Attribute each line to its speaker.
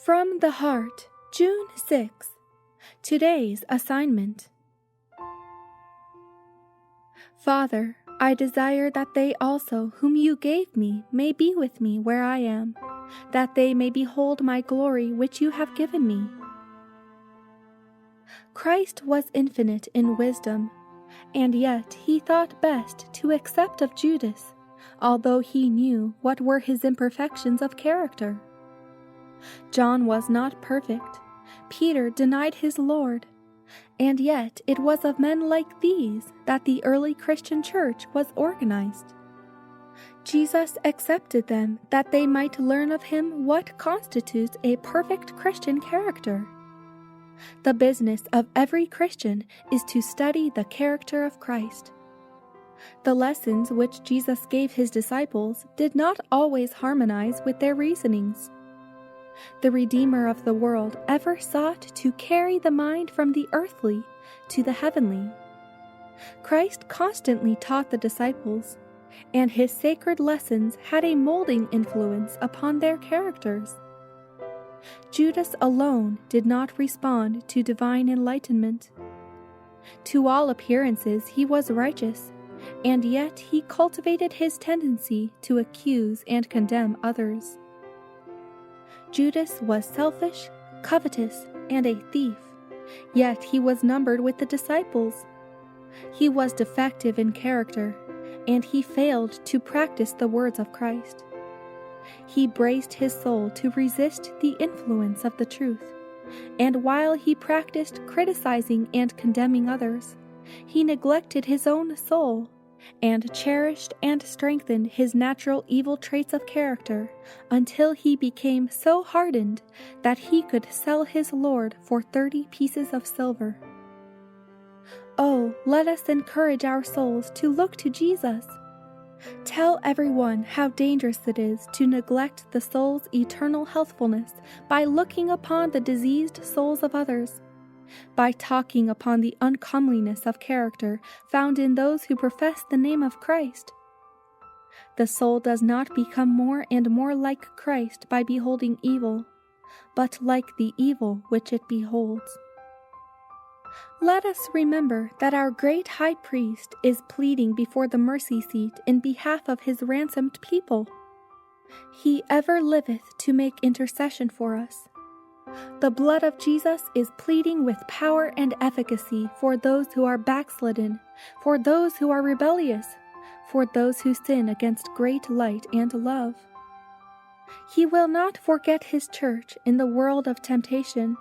Speaker 1: From the Heart, June 6. Today's assignment. Father, I desire that they also whom you gave me may be with me where I am, that they may behold my glory which you have given me. Christ was infinite in wisdom, and yet he thought best to accept of Judas, although he knew what were his imperfections of character. John was not perfect. Peter denied his Lord, and yet it was of men like these that the early Christian church was organized. Jesus accepted them that they might learn of him what constitutes a perfect Christian character. The business of every Christian is to study the character of Christ. The lessons which Jesus gave his disciples did not always harmonize with their reasonings. The Redeemer of the world ever sought to carry the mind from the earthly to the heavenly. Christ constantly taught the disciples, and his sacred lessons had a molding influence upon their characters. Judas alone did not respond to divine enlightenment. To all appearances he was righteous, and yet he cultivated his tendency to accuse and condemn others. Judas was selfish, covetous, and a thief, yet he was numbered with the disciples. He was defective in character, and he failed to practice the words of Christ. He braced his soul to resist the influence of the truth, and while he practiced criticizing and condemning others, he neglected his own soul, and cherished and strengthened his natural evil traits of character until he became so hardened that he could sell his Lord for 30 pieces of silver. Oh, let us encourage our souls to look to Jesus. Tell everyone how dangerous it is to neglect the soul's eternal healthfulness by looking upon the diseased souls of others, by talking upon the uncomeliness of character found in those who profess the name of Christ. The soul does not become more and more like Christ by beholding evil, but like the evil which it beholds. Let us remember that our great high priest is pleading before the mercy seat in behalf of his ransomed people. He ever liveth to make intercession for us. The blood of Jesus is pleading with power and efficacy for those who are backslidden, for those who are rebellious, for those who sin against great light and love. He will not forget his church in the world of temptation,